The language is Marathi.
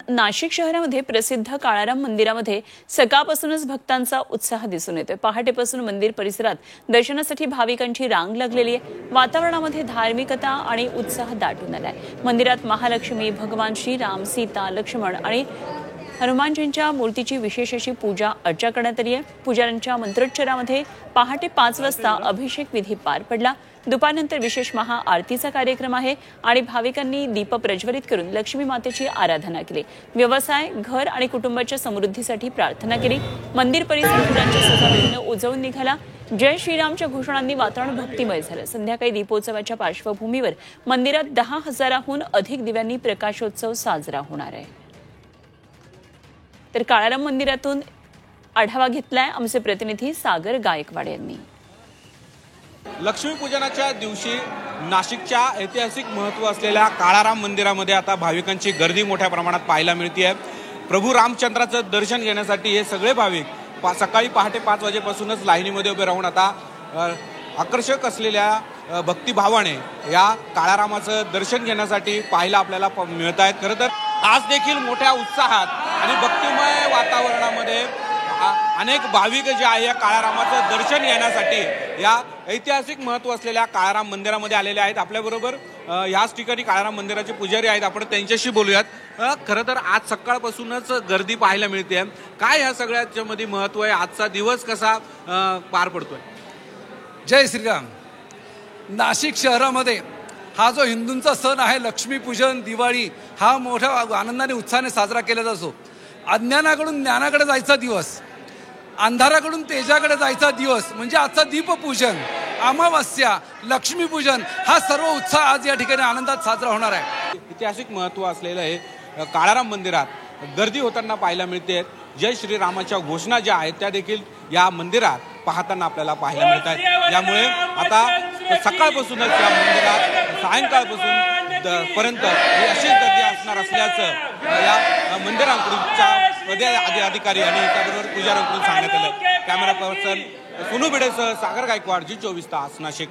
नाशिक शहरामध्ये प्रसिद्ध काळाराम मंदिरामध्ये सकाळपासूनच भक्तांचा उत्साह दिसून येतोय। पहाटेपासून मंदिर परिसरात दर्शनासाठी भाविकांची रांग लागलेली आहे। वातावरणामध्ये धार्मिकता आणि उत्साह दाटून आलाय। मंदिरात महालक्ष्मी, भगवान श्रीराम, सीता, लक्ष्मण आणि हनुमानजींच्या मूर्तीची विशेष अशी पूजा अर्चा करण्यात आली आहे। पुजाऱ्यांच्या मंत्रोच्चारामध्ये पहाटे 5 वाजता अभिषेक विधी पार पडला। दुपारनंतर विशेष महाआरतीचा कार्यक्रम आहे आणि भाविकांनी दीप प्रज्वलित करून लक्ष्मी मातेची आराधना केली। व्यवसाय, घर आणि कुटुंबाच्या समृद्धीसाठी प्रार्थना केली। मंदिर परिसर फुलांच्या सजावटीने उजळून निघाला। जय श्रीरामच्या घोषणांनी वातावरण भक्तिमय झालं। संध्याकाळी दीपोत्सवाच्या पार्श्वभूमीवर मंदिरात 10,000हून अधिक दिव्यांनी प्रकाशोत्सव साजरा होणार आहे। तर काळाराम मंदिरातून आढावा घेतलाय आमचे प्रतिनिधी सागर गायकवाड यांनी। लक्ष्मीपूजनाच्या दिवशी नाशिकच्या ऐतिहासिक महत्त्व असलेल्या काळाराम मंदिरामध्ये आता भाविकांची गर्दी मोठ्या प्रमाणात पाहायला मिळते आहे। प्रभू रामचंद्राचं दर्शन घेण्यासाठी हे सगळे भाविक सकाळी पहाटे 5 वाजेपासूनच लाईनीमध्ये उभे राहून आता आकर्षक असलेल्या भक्तिभावाने या काळारामाचं दर्शन घेण्यासाठी पाहायला आपल्याला मिळत आहेत। खरं तर आज देखील मोठ्या उत्साहात आणि भक्तिमय वातावरणामध्ये अनेक भाविक जे आहे या काळारामाचं दर्शन घेण्यासाठी या ऐतिहासिक महत्त्व असलेल्या काळाराम मंदिरामध्ये आलेले आहेत। आपल्याबरोबर याच ठिकाणी काळाराम मंदिराचे पुजारी आहेत, आपण त्यांच्याशी बोलूयात। खरं तर आज सकाळपासूनच गर्दी पाहायला मिळते। काय या सगळ्याच्या मध्ये महत्त्व आहे? आजचा दिवस कसा पार पडतोय? जय श्रीराम। नाशिक शहरामध्ये हा जो हिंदूंचा सण आहे लक्ष्मीपूजन, दिवाळी, हा मोठ्या आनंदाने उत्साहाने साजरा केला जातो। अज्ञानाकडून ज्ञानाकडे जायचा दिवस, अंधाराकडून तेजाकडे जायचा दिवस म्हणजे आजचा दीपपूजन, अमावस्या, लक्ष्मीपूजन, हा सर्व उत्साह आज या ठिकाणी आनंदात साजरा होणार आहे। ऐतिहासिक महत्त्व असलेलं हे काळाराम मंदिरात गर्दी होताना पाहायला मिळते। जय श्रीरामाच्या घोषणा ज्या आहेत त्या देखील या मंदिरात पाहताना आपल्याला पाहायला मिळत आहेत। यामुळे आता सकाळपासूनच या मंदिरात सायंकाळपासून पर्यंत अशीच गर्दी असणार असल्याचं या मंदिरांकडूनच्या अधिकारी आणि त्याबरोबर पुजाऱ्यांकडून सांगण्यात आलं। कॅमेरा पर्सन सोनू भिडेसह सागर गायकवाड, जी 24 तास, नाशिक।